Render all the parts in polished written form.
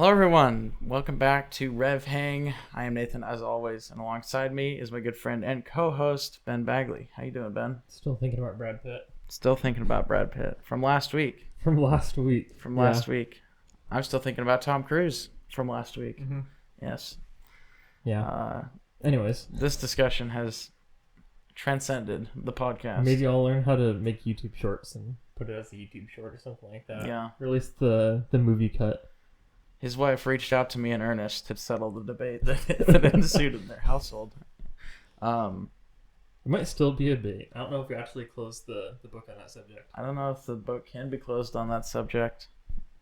Hello everyone, welcome back to RevHang. I am Nathan as always, and alongside me is my good friend and co-host Ben Bagley. How you doing, Ben? Still thinking about Brad Pitt. Still thinking about Brad Pitt from last week. From last week. I'm still thinking about Tom Cruise from last week. Mm-hmm. Yes. Yeah. Anyways, this discussion has transcended the podcast. maybe I'll learn how to make YouTube shorts and put it as a YouTube short or something like that. Yeah. Release the movie cut. His wife reached out to me in earnest to settle the debate that ensued in their household. It might still be a debate. I don't know if we actually closed the book on that subject. I don't know if the book can be closed on that subject,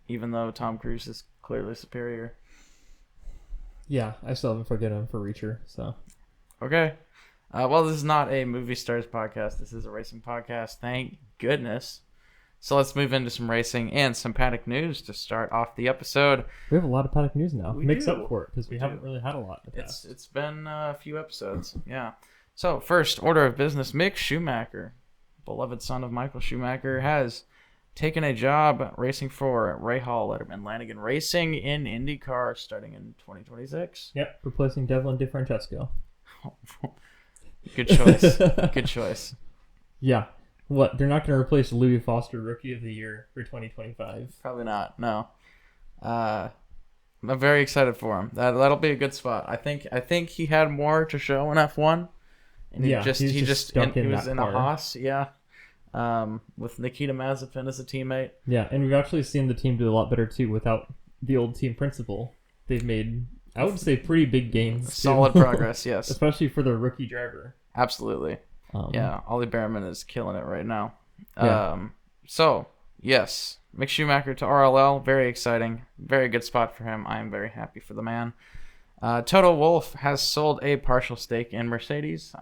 even though Tom Cruise is clearly superior. Yeah, I still haven't forgiven him for Reacher, so. Okay. Well, this is not a movie stars podcast. This is a racing podcast. Thank goodness. So let's move into some racing and some paddock news to start off the episode. We have a lot of paddock news now. We Makes do. up for it because we haven't really had a lot in the It's past. It's been a few episodes. Yeah. So first order of business, Mick Schumacher, beloved son of Michael Schumacher, has taken a job racing for Ray Hall Letterman Lanigan Racing in IndyCar starting in 2026. Yep, replacing Devlin DeFrancesco. Good choice. Good choice. Yeah. What? They're not going to replace Louis Foster Rookie of the Year for 2025? Probably not. No. I'm very excited for him. That'll be a good spot. I think he had more to show in F1, and he was in a Haas. Yeah. With Nikita Mazepin as a teammate. Yeah, and we've actually seen the team do a lot better too without the old team principal. They've made, I would say, pretty big gains. Solid progress, yes. Especially for their rookie driver. Absolutely. Yeah, Ollie Behrman is killing it right now. Yeah. So, yes, Mick Schumacher to RLL, very exciting. Very good spot for him. I am very happy for the man. Toto Wolff has sold a partial stake in Mercedes.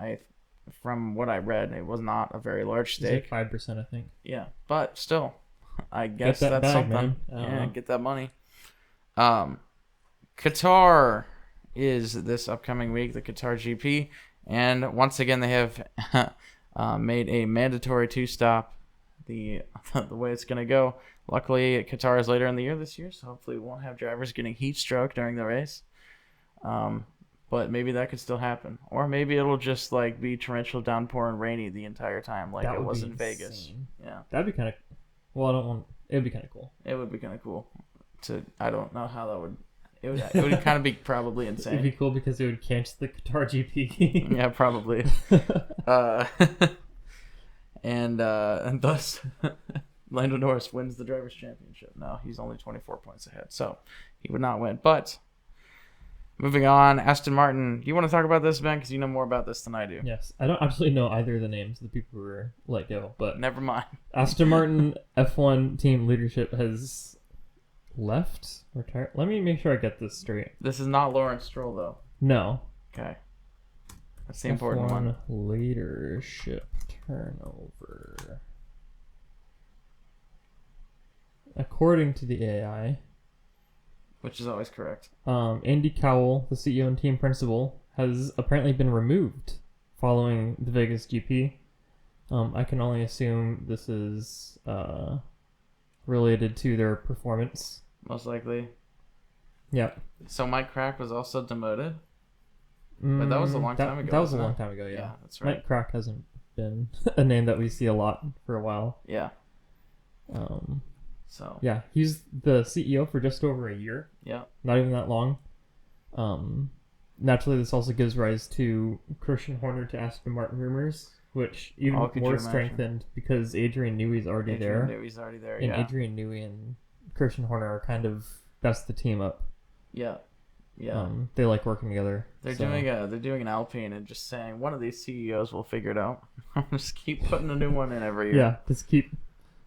From what I read, it was not a very large stake. 5%, I think. Yeah, but still, I guess Get that that's bag, something. man. Yeah, get that money. Qatar is this upcoming week, the Qatar GP. And once again, they have made a mandatory two-stop. The way it's going to go. Luckily, Qatar is later in the year this year, so hopefully we won't have drivers getting heat stroke during the race. But maybe that could still happen. Or maybe it'll just like be torrential downpour and rainy the entire time like it was in Vegas. Yeah. That'd be kind of... Well, it'd be kind of cool. It would be kind of cool. I don't know how that would... It would kind of be probably insane. It'd be cool because it would cancel the Qatar GP. Yeah, probably. And thus, Lando Norris wins the Drivers' Championship. No, he's only 24 points ahead, so he would not win. But moving on, Aston Martin. You want to talk about this, Ben? Because you know more about this than I do. Yes, I don't actually know either of the names of the people who were let go, but Never mind. Aston Martin F1 team leadership has left. Retired. Let me make sure I get this straight. This is not Lawrence Stroll, though. No. Okay. That's the important one. Leadership turnover. According to the AI, Which is always correct. Andy Cowell, the CEO and team principal, has apparently been removed following the Vegas GP. I can only assume this is related to their performance. Most likely. Yeah. So Mike Crack was also demoted? But that was a long time ago. That was a wasn't long it? time ago, yeah. Yeah, that's right. Mike Crack hasn't been a name that we see a lot for a while. Yeah. So. Yeah, he's the CEO for just over a year. Yeah. Not even that long. Naturally, this also gives rise to Christian Horner to Aston Martin rumors, which even more strengthened because Adrian Newey's already there. And Adrian Newey and Christian Horner are kind of, that's the team up. Yeah. Yeah. They like working together. They're doing an Alpine and just saying one of these CEOs will figure it out. Just keep putting a new one in every year. Yeah, just keep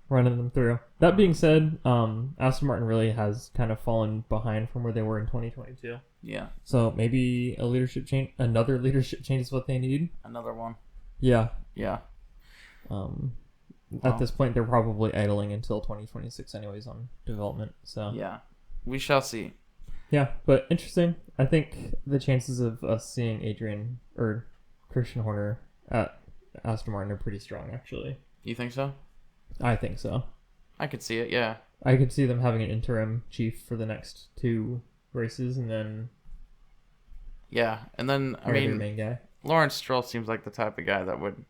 running them through. That being said, Aston Martin really has kind of fallen behind from where they were in 2022. Yeah. So maybe another leadership change is what they need. Another one. Yeah. Yeah. At this point, they're probably idling until 2026 anyways on development. So yeah, we shall see. Yeah, but interesting. I think the chances of us seeing Adrian or Christian Horner at Aston Martin are pretty strong, actually. You think so? I think so. I could see it, yeah. I could see them having an interim chief for the next 2 races, and then Yeah, and then, I their mean, main guy. Lawrence Stroll seems like the type of guy that would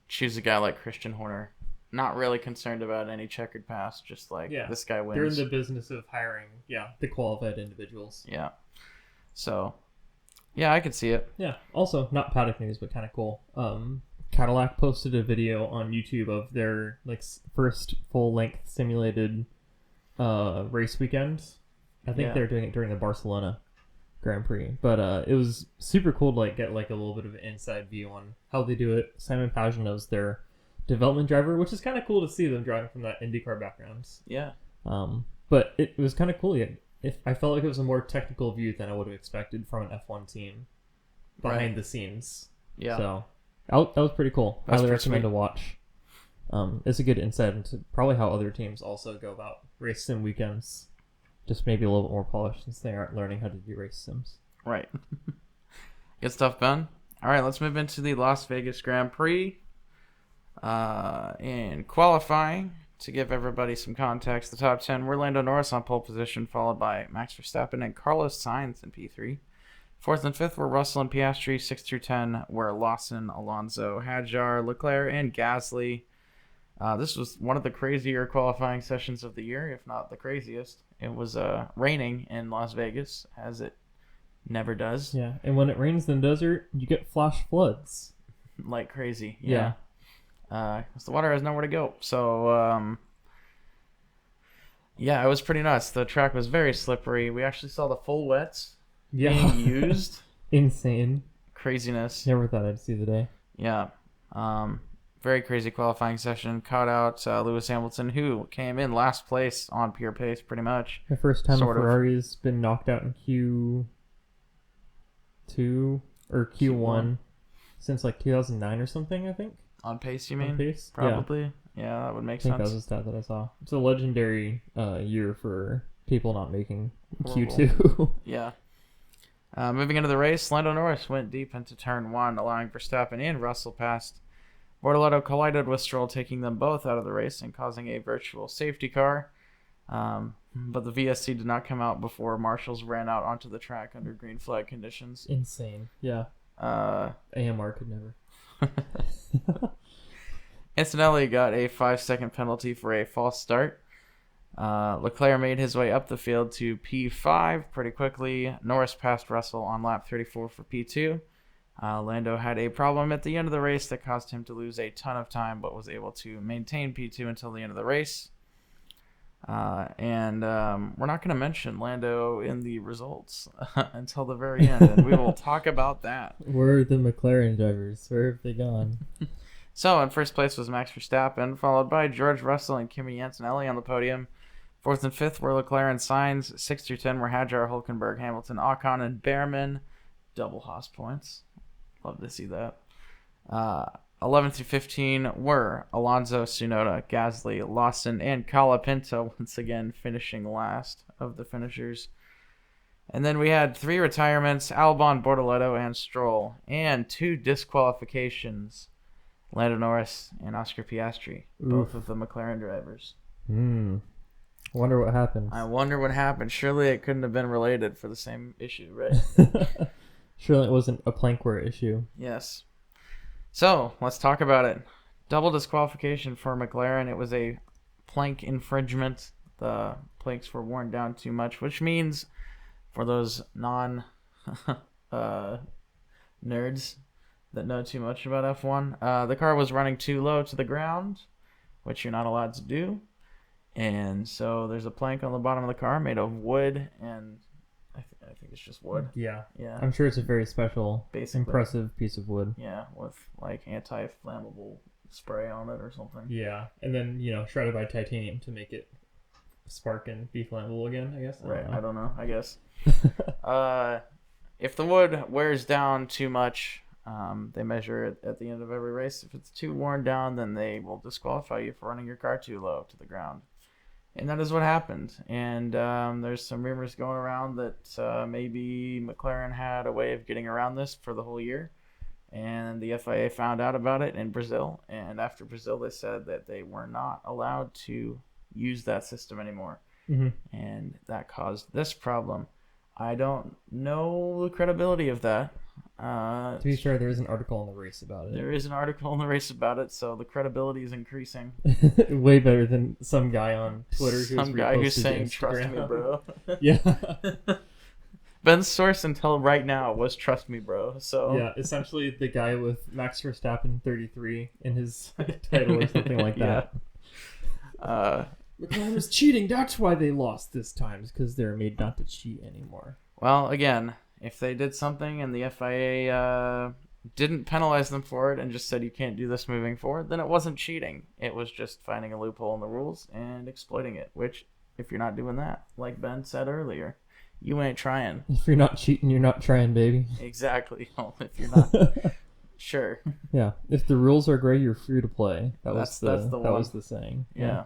choose a guy like Christian Horner. Not really concerned about any checkered past, just like, this guy wins. They're in the business of hiring, the qualified individuals. Yeah. So, yeah, I could see it. Yeah. Also, not paddock news, but kind of cool. Cadillac posted a video on YouTube of their first full-length simulated race weekend. I think they're doing it during the Barcelona Grand Prix, but it was super cool to get a little bit of an inside view on how they do it. Simon Pagenaud's their development driver, which is kind of cool to see them driving from that IndyCar background. Yeah. But it was kind of cool. I felt like it was a more technical view than I would have expected from an F1 team behind the scenes. Yeah. So that was pretty cool. That's Highly pretty recommend sweet. to watch. It's a good insight into probably how other teams also go about race sim weekends. Just maybe a little bit more polished since they aren't learning how to do race sims. Right. Good stuff, Ben. All right, let's move into the Las Vegas Grand Prix. In qualifying, to give everybody some context, the top 10 were Lando Norris on pole position, followed by Max Verstappen and Carlos Sainz in P3. 4th and 5th were Russell and Piastri. 6 through 10 were Lawson, Alonso, Hadjar, Leclerc, and Gasly. This was one of the crazier qualifying sessions of the year, if not the craziest. It was raining in Las Vegas, as it never does. Yeah, and when it rains in the desert, you get flash floods. Like crazy. Yeah. Because the water has nowhere to go. So, it was pretty nuts. The track was very slippery. We actually saw the full wets being used. Insane. Craziness. Never thought I'd see the day. Yeah. Very crazy qualifying session. Caught out Lewis Hamilton, who came in last place on pure pace, pretty much. The first time Sort of. Ferrari's been knocked out in Q2 or Q1 since 2009 or something, I think. On pace, you mean? On pace? Probably. Yeah, that would make I think sense. that was a stat that I saw. It's a legendary year for people not making Horrible. Q2. Yeah. Moving into the race, Lando Norris went deep into turn 1, allowing Verstappen and Russell past. Bortoleto collided with Stroll, taking them both out of the race and causing a virtual safety car. But the VSC did not come out before marshals ran out onto the track under green flag conditions. Insane. Yeah. AMR could never. Antonelli got a 5-second penalty for a false start. Leclerc made his way up the field to P5 pretty quickly. Norris passed Russell on lap 34 for P2. Lando had a problem at the end of the race that caused him to lose a ton of time, but was able to maintain P2 until the end of the race. And we're not going to mention Lando in the results until the very end, and we will talk about that. Where are the McLaren drivers? Where have they gone? So, in first place was Max Verstappen, followed by George Russell and Kimi Antonelli on the podium. 4th and 5th were Leclerc and Sainz. 6 through 10 were Hadjar, Hülkenberg, Hamilton, Ocon, and Behrman. Double Haas points. Love to see that. 11 through 15 were Alonso, Tsunoda, Gasly, Lawson, and Colapinto, once again finishing last of the finishers. And then we had 3 retirements, Albon, Bortoleto, and Stroll, and 2 disqualifications, Lando Norris and Oscar Piastri, both of the McLaren drivers. Wonder what happened. I wonder what happened. Surely it couldn't have been related for the same issue, right? Surely it wasn't a plankware issue. Yes. So, let's talk about it. Double disqualification for McLaren. It was a plank infringement. The planks were worn down too much, which means for those nerds that know too much about F1, the car was running too low to the ground, which you're not allowed to do. And so there's a plank on the bottom of the car made of wood, and I think it's just wood. Yeah. Yeah. I'm sure it's a very special, Basically. impressive piece of wood. Yeah, with anti-flammable spray on it or something. Yeah, and then shredded by titanium to make it spark and be flammable again, I guess. I don't know. I guess. If the wood wears down too much, they measure it at the end of every race. If it's too worn down, then they will disqualify you for running your car too low to the ground. And that is what happened. And there's some rumors going around that maybe McLaren had a way of getting around this for the whole year. And the FIA found out about it in Brazil. And after Brazil, they said that they were not allowed to use that system anymore. Mm-hmm. And that caused this problem. I don't know the credibility of that. To be fair, there is an article in the race about it. There is an article in the race about it, so the credibility is increasing. Way better than some guy on Twitter who's saying, "Trust me, bro." Yeah. Ben's source until right now was "Trust me, bro." So yeah, essentially the guy with Max Verstappen 33 in his title or something like that. McLaren was cheating. That's why they lost this time. It's because they're made not to cheat anymore. Well, again, if they did something and the FIA didn't penalize them for it and just said you can't do this moving forward, then it wasn't cheating. It was just finding a loophole in the rules and exploiting it, which, if you're not doing that, like Ben said earlier, you ain't trying. If you're not cheating, you're not trying, baby. Exactly. If you're not... Sure. Yeah. If the rules are gray, you're free to play. That was that was the saying. Yeah.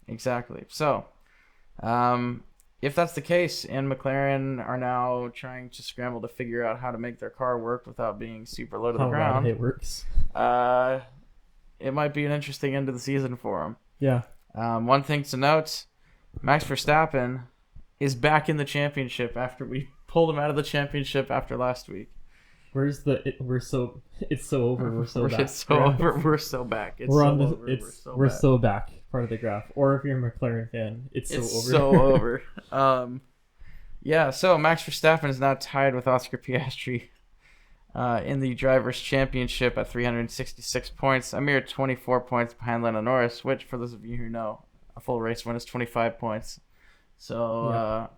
Exactly. So, if that's the case, and McLaren are now trying to scramble to figure out how to make their car work without being super low to the ground, how it works. it might be an interesting end of the season for them. Yeah. One thing to note, Max Verstappen is back in the championship after we pulled him out of the championship after last week. Where's the it's so over, we're so back. It's so over, we're so back. We're so back. Part of the graph. Or if you're a McLaren fan, it's so over. So over. Yeah, so Max Verstappen is now tied with Oscar Piastri in the Drivers' Championship at 366 points, a mere 24 points behind Lando Norris, which, for those of you who know, a full race win is 25 points. So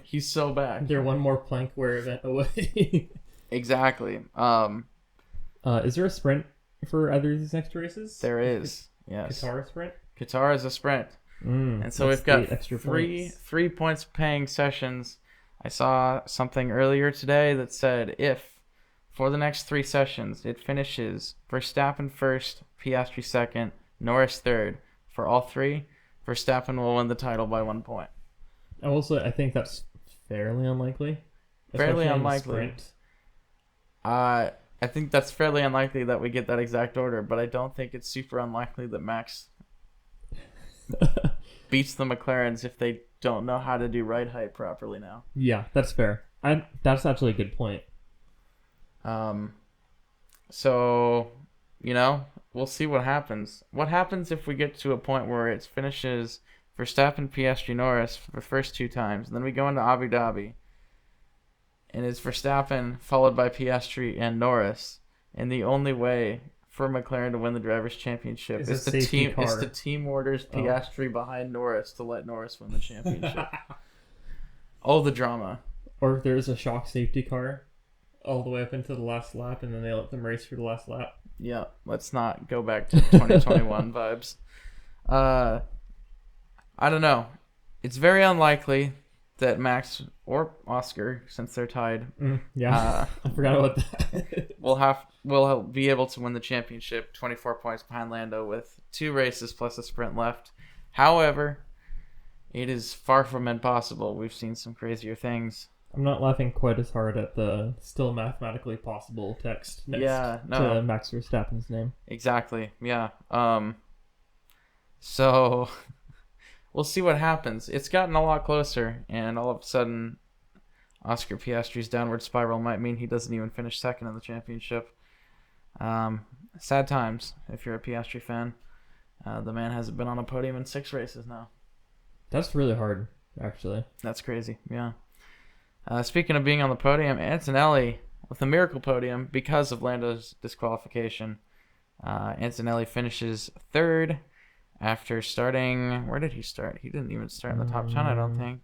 he's so back. They're one more plank wear event away. Exactly. Is there a sprint for either of these next races? There is. Yes. Qatar sprint? Qatar is a sprint. And so we've got three points paying sessions. I saw something earlier today that said if for the next 3 sessions it finishes Verstappen first, Piastri second, Norris third, for all 3, Verstappen will win the title by 1 point. I think that's fairly unlikely. Fairly unlikely. I think that's fairly unlikely that we get that exact order, but I don't think it's super unlikely that Max beats the McLarens if they don't know how to do right height properly now. Yeah, that's fair. That's actually a good point. So, we'll see what happens. What happens if we get to a point where it finishes Verstappen, Piastri, Norris for the first 2 times, and then we go into Abu Dhabi, and it's Verstappen followed by Piastri and Norris, and the only way for McLaren to win the Drivers' Championship is the team orders Piastri behind Norris to let Norris win the championship. Oh, the drama. Or if there's a shock safety car all the way up into the last lap, and then they let them race for the last lap. Yeah, let's not go back to 2021 vibes. I don't know. It's very unlikely that Max or Oscar, since they're tied, I forgot about that. will be able to win the championship 24 points behind Lando with 2 races plus a sprint left. However, it is far from impossible. We've seen some crazier things. I'm not laughing quite as hard at the still mathematically possible text next to Max Verstappen's name. Exactly, yeah. So we'll see what happens. It's gotten a lot closer, and all of a sudden, Oscar Piastri's downward spiral might mean he doesn't even finish second in the championship. Sad times if you're a Piastri fan. The man hasn't been on a podium in 6 races now. That's really hard, actually. That's crazy, yeah. Speaking of being on the podium, Antonelli with a miracle podium because of Lando's disqualification. Antonelli finishes 3rd. After starting, where did he start? He didn't even start in the top 10, I don't think.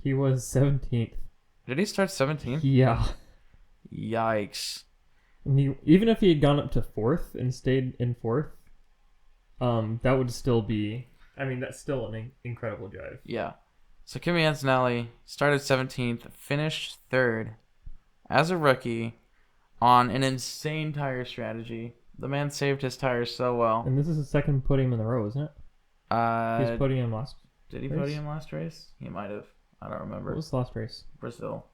He was 17th. Did he start 17th? Yeah. Yikes. And even if he had gone up to 4th and stayed in 4th, that would still be, that's still an incredible drive. Yeah. So Kimi Antonelli started 17th, finished 3rd as a rookie on an insane tire strategy. The man saved his tires so well. And this is his 2nd podium in a row, isn't it? He's podium last race. Did he podium last race? He might have. I don't remember. What was the last race? Brazil.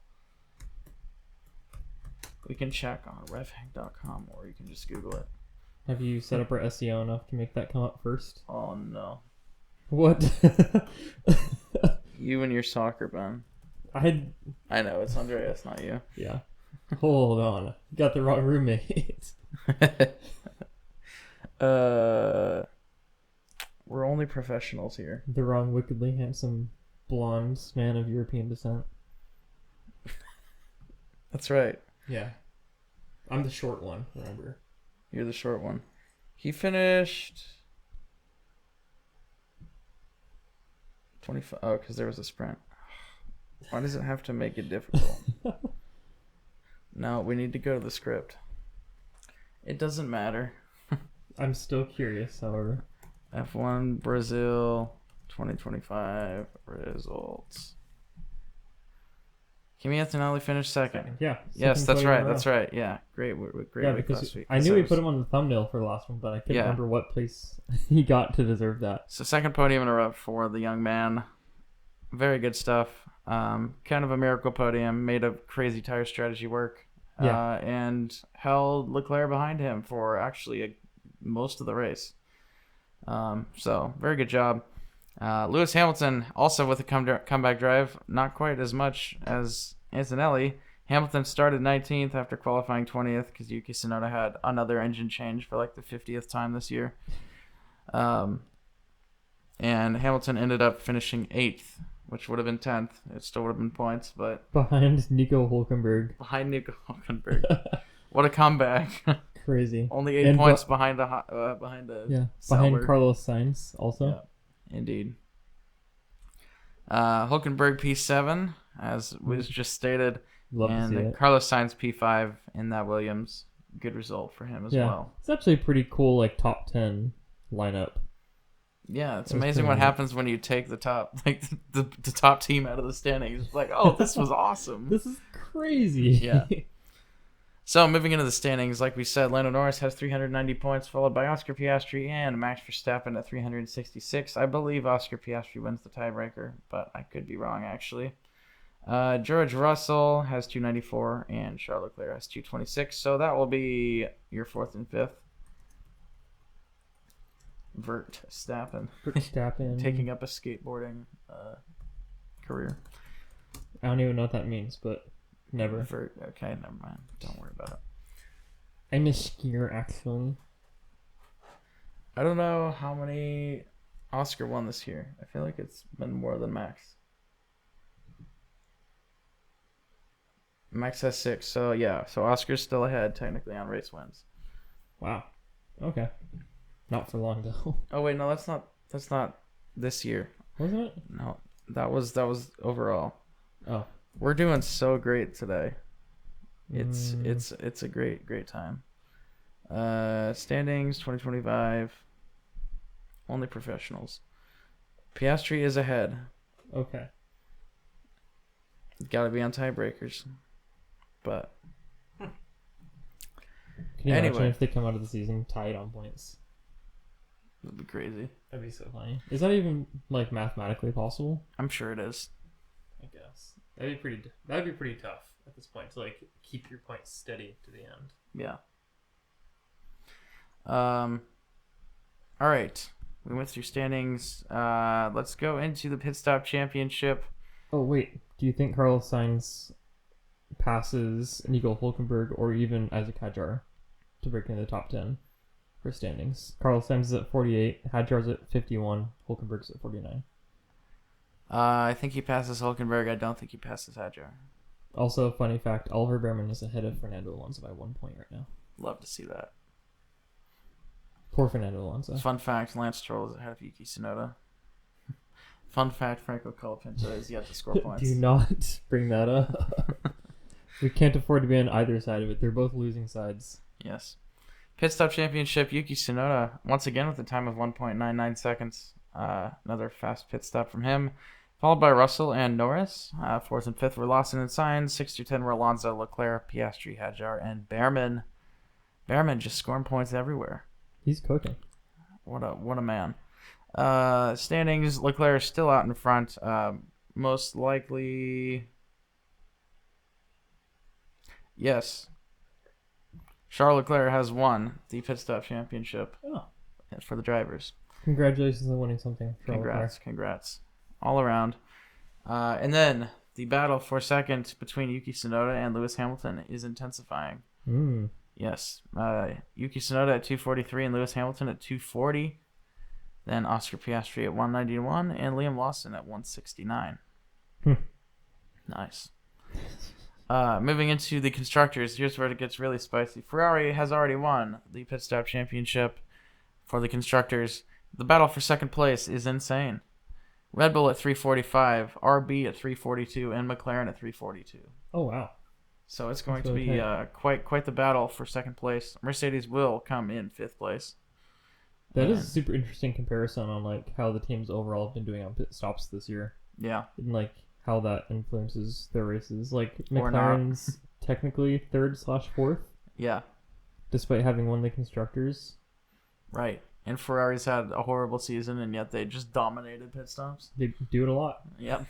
We can check on RevHang.com, or you can just Google it. Have you set up our SEO enough to make that come up first? Oh, no. What? You and your soccer bun. I know, it's Andreas, not you. Yeah. Hold on. Got the wrong roommate. We're only professionals here. The wrong wickedly handsome blonde man of European descent. That's right. Yeah. I'm the short one, remember. You're the short one. He finished 25. Oh, because there was a sprint. Why does it have to make it difficult? No, we need to go to the script. It doesn't matter. I'm still curious, however. F1 Brazil 2025 results. Kimi Antonelli finished second. Yeah. Yes, that's right. That's right. Yeah, great week last week. I knew we put him on the thumbnail for the last one, but I couldn't remember what place he got to deserve that. So second podium in a row for the young man. Very good stuff. Kind of a miracle podium. Made a crazy tire strategy work. Yeah. And held Leclerc behind him for actually most of the race. So very good job. Lewis Hamilton also with a comeback drive, not quite as much as Antonelli. Hamilton started 19th after qualifying 20th because Yuki Tsunoda had another engine change for like the 50th time this year. And Hamilton ended up finishing 8th, which would have been 10th. It still would have been points, but behind Nico Hülkenberg. What a comeback! Crazy. Only 8 points behind a behind Carlos Sainz also. Yeah. Indeed. Hulkenberg P7, as was just stated. Love to see it. Carlos Sainz P5 in that Williams. Good result for him as well. It's actually a pretty cool like top 10 lineup. Yeah, it's amazing what happens when you take the top the top team out of the standings. It's like, oh, this was awesome. This is crazy. Yeah. So, moving into the standings, like we said, Lando Norris has 390 points, followed by Oscar Piastri and Max Verstappen at 366. I believe Oscar Piastri wins the tiebreaker, but I could be wrong, actually. George Russell has 294, and Charles Leclerc has 226. So, that will be your 4th and 5th. Verstappen. Taking up a skateboarding career. I don't even know what that means, but... Never. Okay, never mind. Don't worry about it. I'm a skier, actually. I don't know how many Oscar won this year. I feel like it's been more than Max. Max has 6, so yeah. So Oscar's still ahead, technically, on race wins. Wow. Okay. Not for long, though. Oh, wait, no, that's not this year. Wasn't it? No, that was overall. Oh. We're doing so great today. It's a great time. Standings 2025. Only professionals. Piastri is ahead. Okay. Got to be on tiebreakers. But can you imagine if they come out of the season tied on points? That'd be crazy. That'd be so funny. Is that even like mathematically possible? I'm sure it is. I guess. That'd be pretty tough at this point to like keep your points steady to the end. Yeah. All right. We went through standings. Let's go into the pit stop championship. Oh wait, do you think Carlos Sainz passes Nico Hülkenberg or even Isaac Hadjar to break into the top 10 for standings? Carlos Sainz is at 48, Hadjar's at 51, Hülkenberg's at 49. I think he passes Hulkenberg. I don't think he passes Hadjar. Also, funny fact, Oliver Behrman is ahead of Fernando Alonso by 1 point right now. Love to see that. Poor Fernando Alonso. Fun fact, Lance Stroll is ahead of Yuki Tsunoda. Fun fact, Franco Colapinto is yet to score points. Do not bring that up. We can't afford to be on either side of it. They're both losing sides. Yes. Pit stop championship, Yuki Tsunoda, once again with a time of 1.99 seconds. Another fast pit stop from him. Followed by Russell and Norris. 4th and 5th were Lawson and Sainz. 6 through 10 were Alonso, Leclerc, Piastri, Hadjar, and Behrman. Behrman just scoring points everywhere. He's cooking. What a man. Standings, Leclerc is still out in front. Most likely... Yes. Charles Leclerc has won the pit stop championship for the drivers. Congratulations on winning something. For Congrats. All around. And then the battle for second between Yuki Tsunoda and Lewis Hamilton is intensifying. Yes. Yuki Tsunoda at 243 and Lewis Hamilton at 240. Then Oscar Piastri at 191 and Liam Lawson at 169. Nice. Moving into the constructors, here's where it gets really spicy. Ferrari has already won the pit stop championship for the constructors. The battle for second place is insane. Red Bull at 345, RB at 342, and McLaren at 342. Oh, wow. So it's going to be quite the battle for second place. Mercedes will come in fifth place. That is a super interesting comparison on like how the teams overall have been doing on pit stops this year. Yeah. And like how that influences their races. Like McLaren's technically third/fourth. Yeah. Despite having won the constructors. Right. And Ferrari's had a horrible season, and yet they just dominated pit stops. They do it a lot. Yep.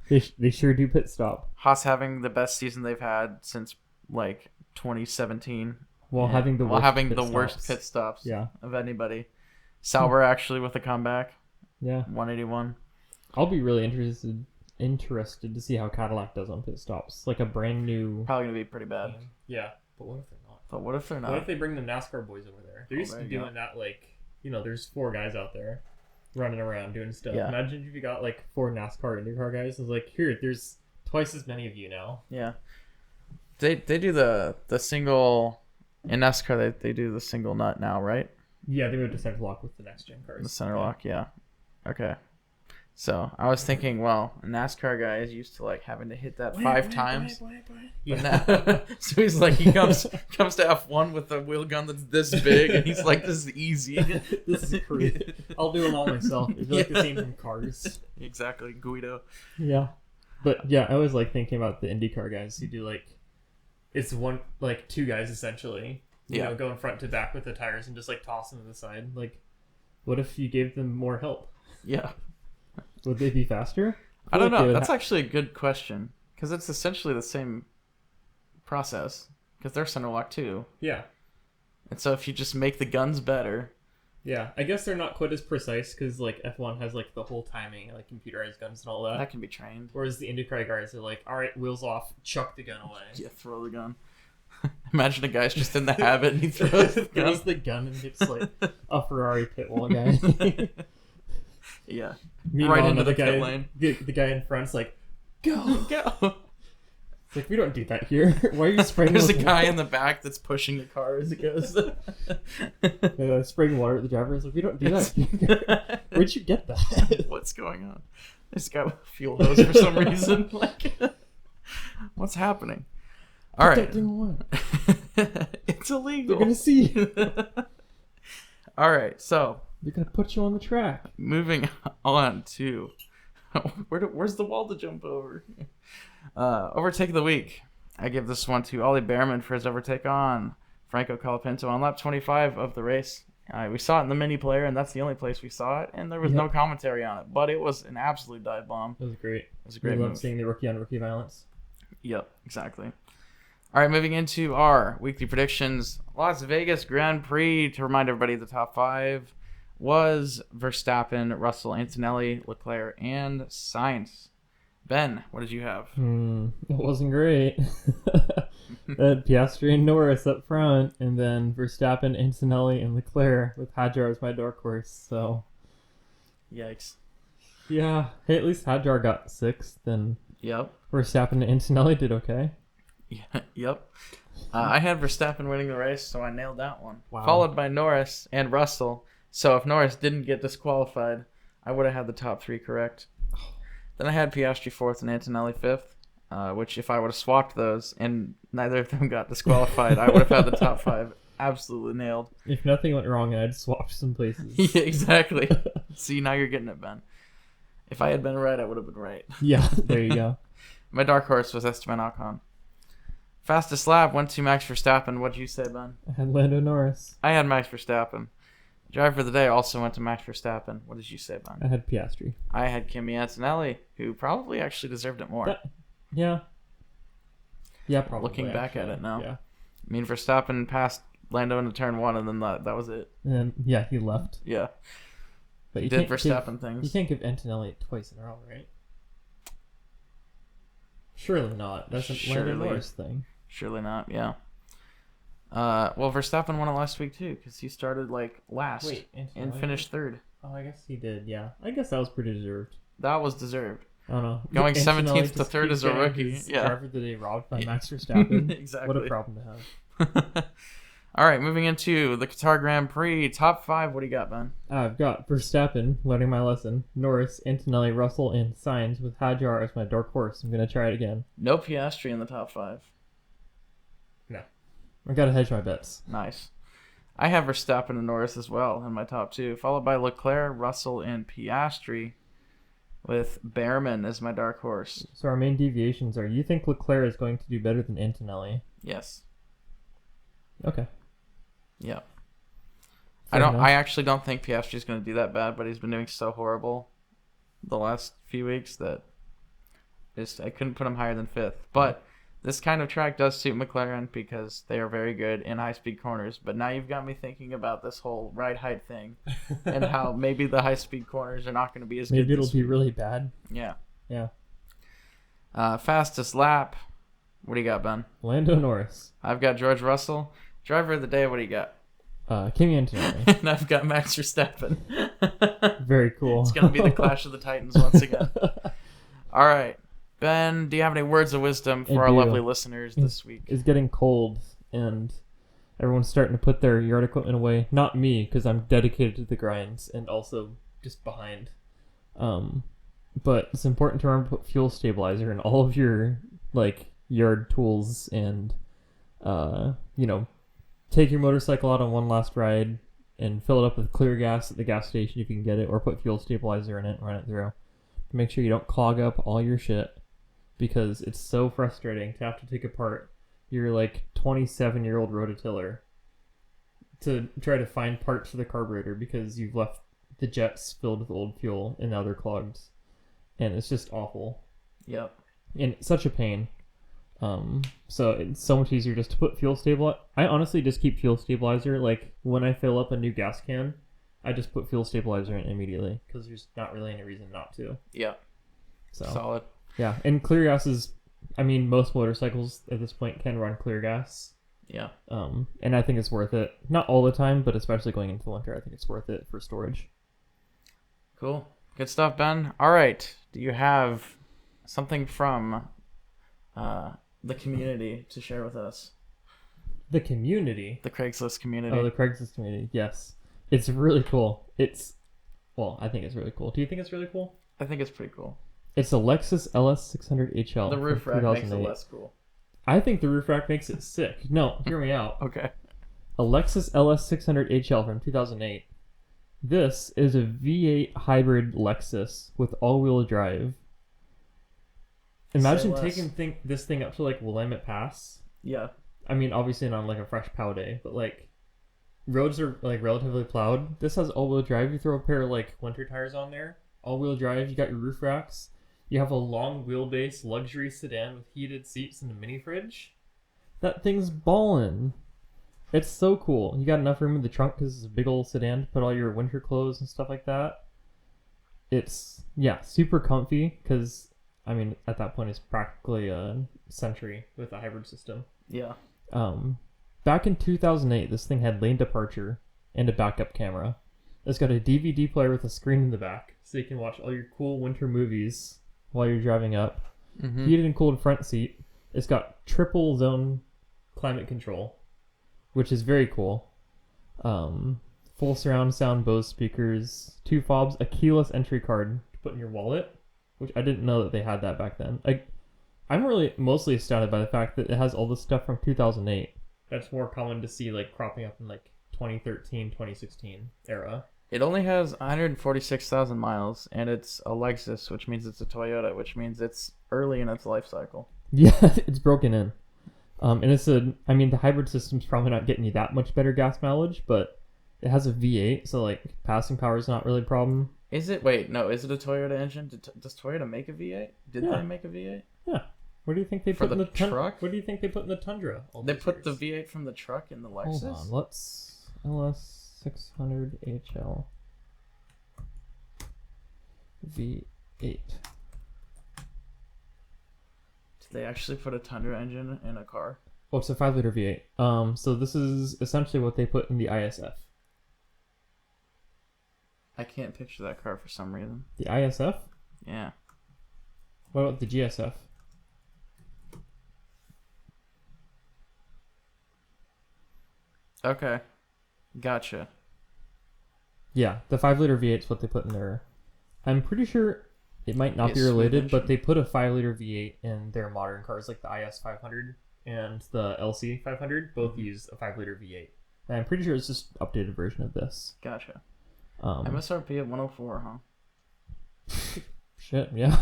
They sure do pit stop. Haas having the best season they've had since like 2017. While having the worst pit stops yeah. of anybody. Sauber actually with a comeback. Yeah. 181. I'll be really interested to see how Cadillac does on pit stops. Like a brand new... Probably going to be pretty bad. Yeah. But what if they're not? What if they bring the NASCAR boys over there? They're used to doing that, like, you know, there's 4 guys out there running around doing stuff. Yeah. Imagine if you got, like, 4 NASCAR IndyCar guys. It's like, here, there's twice as many of you now. Yeah. They do the single... In NASCAR, they do the single nut now, right? Yeah, they moved to center lock with the next gen cars. The center lock, yeah. Okay. So I was thinking, well, a NASCAR guy is used to like having to hit that 5 times. Yeah. Now, so he's like, he comes to F1 with a wheel gun that's this big, and he's like, this is easy. This is crazy. I'll do them all myself. It's like the same from Cars. Exactly, Guido. Yeah, but yeah, I was like thinking about the IndyCar guys who do like. It's 2 guys essentially, you know, going front to back with the tires and just like toss them to the side. Like, what if you gave them more help? Yeah. Would they be faster? I don't know. That's actually a good question because it's essentially the same process because they're center lock too. Yeah. And so if you just make the guns better. Yeah, I guess they're not quite as precise because like F1 has like the whole timing, like computerized guns and all that. That can be trained. Whereas the IndyCar guys are like, all right, wheels off, chuck the gun away. Yeah, throw the gun. Imagine a guy's just in the habit and he throws the gun and hits like a Ferrari pit wall guy. Yeah. Meanwhile, right into the pit lane. The guy in front's like, go. It's like, we don't do that here. Why are you spraying There's a guy in the back that's pushing the car as it goes. Spraying water at the driver. It's like, we don't do that here. Where'd you get that? What's going on? This guy with a fuel hose for some reason. Like, what's happening? All right. That thing away. It's illegal. They're going to see you. All right, so. They're going to put you on the track. Moving on to... Where's the wall to jump over? Overtake of the week. I give this one to Ollie Behrman for his overtake on Franco Colapinto on lap 25 of the race. We saw it in the mini player, and that's the only place we saw it, and there was no commentary on it, but it was an absolute dive bomb. It was great. It was a great move. Love seeing the rookie on rookie violence. Yep, exactly. All right, moving into our weekly predictions. Las Vegas Grand Prix, to remind everybody, the top 5 was Verstappen, Russell, Antonelli, Leclerc, and Sainz. Ben, what did you have? It wasn't great. Piastri and Norris up front, and then Verstappen, Antonelli, and Leclerc with Hadjar as my dark horse. So, yikes. Yeah, hey, at least Hadjar got 6th, and Verstappen and Antonelli did okay. Yeah, yep. I had Verstappen winning the race, so I nailed that one. Wow. Followed by Norris and Russell. So if Norris didn't get disqualified, I would have had the top 3 correct. Then I had Piastri 4th and Antonelli 5th, which if I would have swapped those and neither of them got disqualified, I would have had the top 5 absolutely nailed. If nothing went wrong, I'd swap some places. Yeah, exactly. See, now you're getting it, Ben. If I had been right, I would have been right. Yeah, there you go. My dark horse was Esteban Ocon. Fastest lap went to Max Verstappen. What did you say, Ben? I had Lando Norris. I had Max Verstappen. Driver of the day also went to Max Verstappen. What did you say, Ben? I had Piastri. I had Kimi Antonelli, who probably actually deserved it more. Yeah, probably. Looking back at it now. Yeah. I mean, Verstappen passed Lando into turn 1, and then that was it. And yeah, he left. Yeah. But you did can't Verstappen give, things. You can't give Antonelli twice in a row, right? Surely not. That's a Lando Norris thing. Surely not. Yeah. Well, Verstappen won it last week too, because he started like last and finished third. Oh, I guess he did. Yeah, I guess that was pretty deserved. That was deserved. I don't know. Going 17th to third as a rookie. Yeah. Driver of the day robbed by Max Verstappen. Exactly. What a problem to have. All right, moving into the Qatar Grand Prix. Top 5, what do you got, Ben? I've got Verstappen, learning my lesson. Norris, Antonelli, Russell, and Sainz with Hadjar as my dark horse. I'm going to try it again. No Piastri in the top 5. No. I got to hedge my bets. Nice. I have Verstappen and Norris as well in my top 2, followed by Leclerc, Russell, and Piastri, with Behrman as my dark horse. So our main deviations are, you think Leclerc is going to do better than Antonelli? Yes. Okay. Yeah. Fair enough. I actually don't think Piastri's going to do that bad, but he's been doing so horrible the last few weeks that I couldn't put him higher than 5th. But this kind of track does suit McLaren because they are very good in high-speed corners. But now you've got me thinking about this whole ride height thing and how maybe the high-speed corners are not going to be as good. Maybe it'll be really bad. Yeah. Yeah. Fastest lap. What do you got, Ben? Lando Norris. I've got George Russell. Driver of the day, what do you got? Kimi Antonelli. And I've got Max Verstappen. Very cool. It's going to be the clash of the Titans once again. All right. Ben, do you have any words of wisdom for our lovely listeners this week? It's getting cold, and everyone's starting to put their yard equipment away. Not me, because I'm dedicated to the grinds and also just behind. But it's important to remember to put fuel stabilizer in all of your yard tools, and take your motorcycle out on one last ride and fill it up with clear gas at the gas station if you can get it, or put fuel stabilizer in it and run it through. Make sure you don't clog up all your shit, because it's so frustrating to have to take apart your 27-year-old rototiller to try to find parts for the carburetor because you've left the jets filled with old fuel and now they're clogged, and it's just awful. Yep. And it's such a pain. So it's so much easier just to put fuel stabilizer. I honestly just keep fuel stabilizer. When I fill up a new gas can, I just put fuel stabilizer in immediately because there's not really any reason not to. Yeah. So solid. Yeah, and clear gas is, most motorcycles at this point can run clear gas. Yeah. And I think it's worth it. Not all the time, but especially going into the winter, I think it's worth it for storage. Cool. Good stuff, Ben. All right. Do you have something from the community to share with us? The community? The Craigslist community. Oh, the Craigslist community. Yes. It's really cool. I think it's really cool. Do you think it's really cool? I think it's pretty cool. It's a Lexus LS600 HL. The roof rack makes it less cool. I think the roof rack makes it sick. No, hear me out. Okay. A Lexus LS600 HL from 2008. This is a V8 hybrid Lexus with all-wheel drive. Imagine taking this thing up to Willamette Pass. Yeah. Obviously not on a fresh pow day, but roads are relatively plowed. This has all-wheel drive. You throw a pair of winter tires on there. All-wheel drive. You got your roof racks. You have a long wheelbase luxury sedan with heated seats and a mini fridge. That thing's ballin'. It's so cool. You got enough room in the trunk because it's a big old sedan to put all your winter clothes and stuff like that. It's super comfy because at that point it's practically a Century with a hybrid system. Yeah. Back in 2008, this thing had lane departure and a backup camera. It's got a DVD player with a screen in the back, so you can watch all your cool winter movies while you're driving up. Mm-hmm. Heated and cooled front seat. It's got triple zone climate control, which is very cool. Full surround sound Bose speakers, 2 fobs, a keyless entry card to put in your wallet, which I didn't know that they had that back then. I'm really mostly astounded by the fact that it has all this stuff from 2008. That's more common to see cropping up in 2013, 2016 era. It only has 146,000 miles, and it's a Lexus, which means it's a Toyota, which means it's early in its life cycle. Yeah, it's broken in. And it's the hybrid system's probably not getting you that much better gas mileage, but it has a V8, so passing power is not really a problem. Is it? Wait, no, is it a Toyota engine? Does Toyota make a V8? Did they make a V8? Yeah. What do you think they For put in the the truck? What do you think they put in the Tundra? They put the V8 from the truck in the Lexus? Hold on, let's LS600 HL. V8. Did they actually put a Tundra engine in a car? Oh, it's a 5-liter V8. So this is essentially what they put in the ISF. I can't picture that car for some reason. The ISF? Yeah. What about the GSF? Okay. Gotcha. Yeah, the 5-liter V8 is what they put in there. I'm pretty sure it might not be Yes, related, but engine. they put a 5-liter V8 in their modern cars, like the IS 500 and the LC 500. Both use a 5-liter V8. And I'm pretty sure it's just an updated version of this. Gotcha. Um, MSRP at 104, huh? Shit, yeah.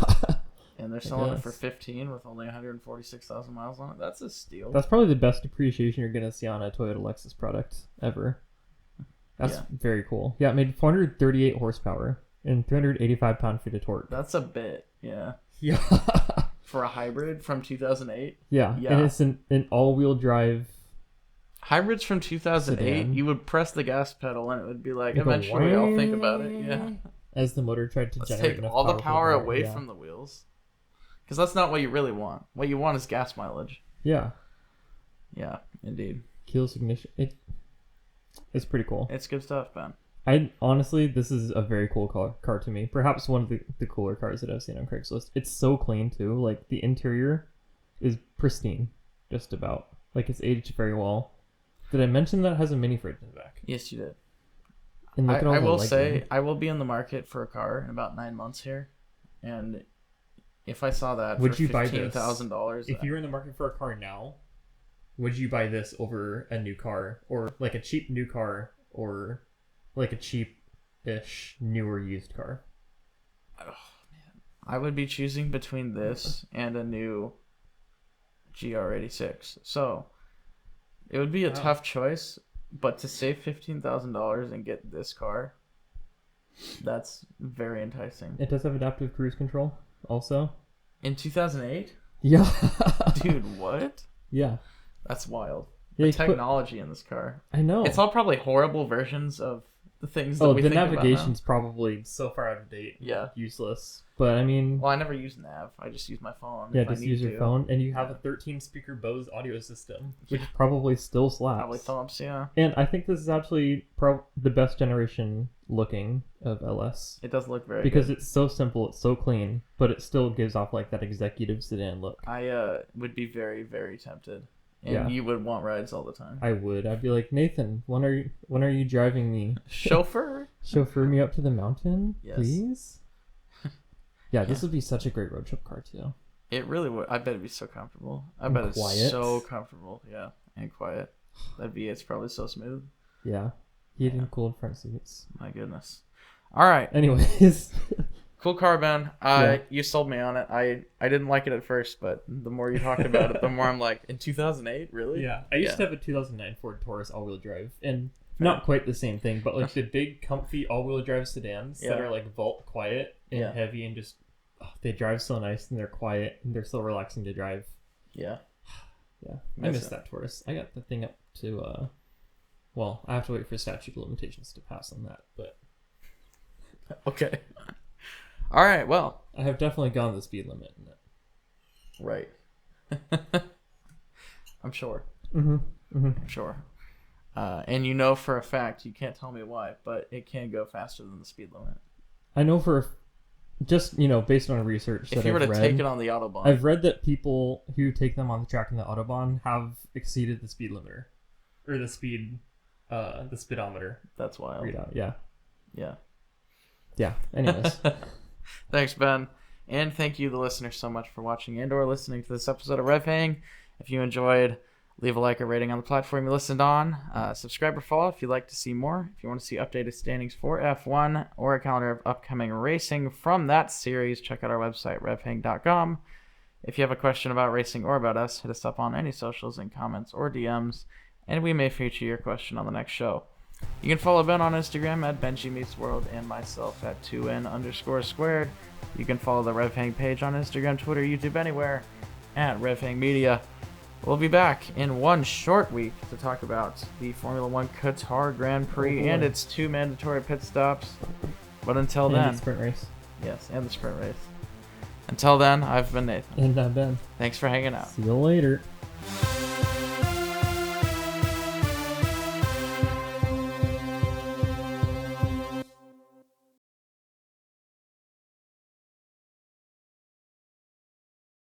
And they're selling it guess. for 15 with only 146,000 miles on it. That's a steal. That's probably the best depreciation you're going to see on a Toyota Lexus product ever. That's very cool. Yeah, it made 438 horsepower and 385 pound-feet of torque. That's a bit, yeah. Yeah. For a hybrid from 2008? Yeah, Yeah. and it's an all-wheel drive. Hybrids from 2008, Sedan. you would press the gas pedal and it would be like, It'd go eventually I'll think about it, yeah. As the motor tried to Let's generate take enough all the for power the away yeah. from the wheels. Because that's not what you really want. What you want is gas mileage. Yeah, Yeah, indeed. keyless ignition. It's pretty cool. It's good stuff, Ben. I honestly, this is a very cool car to me. Perhaps one of the cooler cars that I've seen on Craigslist. It's so clean too. Like the interior is pristine, just about. Like it's aged very well. Did I mention that it has a mini fridge in the back? Yes, you did. And look at all I the will legroom. say, I will be in the market for a car in about 9 months here. And if I saw that Would for you buy this? $15,000... If you were in the market for a car now, would you buy this over a new car, or like a cheap new car, or like a cheap-ish newer used car? I would be choosing between this and a new GR86. So, it would be a tough choice, but to save $15,000 and get this car, that's very enticing. It does have adaptive cruise control, also. In 2008? Yeah. Dude, what? Yeah. That's wild. Yeah, The you put- technology in this car. I know. It's all probably horrible versions of the things that Oh, we the think about now. navigation's probably so far out of date. Yeah. Useless. But I mean, Well, I never use nav. I just use my phone. yeah, if I just need use your to. phone, and you have a 13-speaker Bose audio system, which probably still slaps. Probably Philips, yeah. And I think this is actually the best generation looking of LS. It does look very Because good. it's so simple, it's so clean, but it still gives off like that executive sedan look. I would be very, very tempted. And Yeah. you would want rides all the time. I would. I'd be like, Nathan, when are you driving me? Chauffeur? Chauffeur me up to the mountain, Yes. please. Yeah, this would be such a great road trip car too. It really would. I bet it'd be so comfortable. I And bet it's quiet. so comfortable. Yeah. And quiet. That V8's probably so smooth. Yeah, heated and cooled front seats. My goodness. All right. Anyways, Cool car, Ben. Yeah. You sold me on it. I didn't like it at first, but the more you talked about it, the more I'm like, in 2008? Really? yeah, I used to have a 2009 Ford Taurus all-wheel drive, and not quite the same thing, but like the big, comfy all-wheel drive sedans that Yeah. are like vault quiet and Yeah. heavy, and just they drive so nice and they're quiet and they're so relaxing to drive. Yeah. Yeah, I Miss miss it. that Taurus. I got the thing up to well, I have to wait for statute of limitations to pass on that, but Okay. All right. Well. I have definitely gone the speed limit in it. Right. I'm sure. Mm-hmm. Mm-hmm. I'm sure. And you know for a fact, you can't tell me why, but it can go faster than the speed limit. I know just based on research If that you were I've to read, take it on the Autobahn. I've read that people who take them on the track in the Autobahn have exceeded the speed limiter, or the speedometer That's wild. readout. Yeah. Yeah. Yeah. Anyways, Thanks, Ben. And thank you, the listeners, so much for watching and or listening to this episode of RevHang. If you enjoyed, leave a like or rating on the platform you listened on. Subscribe or follow if you'd like to see more. If you want to see updated standings for F1 or a calendar of upcoming racing from that series, check out our website, revhang.com. If you have a question about racing or about us, hit us up on any socials in comments or DMs, and we may feature your question on the next show. You can follow Ben on Instagram at BenjiMeetsWorld and myself at 2N_squared. You can follow the RevHang page on Instagram, Twitter, YouTube, anywhere at RevHang Media. We'll be back in one short week to talk about the Formula One Qatar Grand Prix and its 2 mandatory pit stops. But until and then, it's sprint race. Yes, and the sprint race. Until then, I've been Nathan. And I've been. Thanks for hanging out. See you later.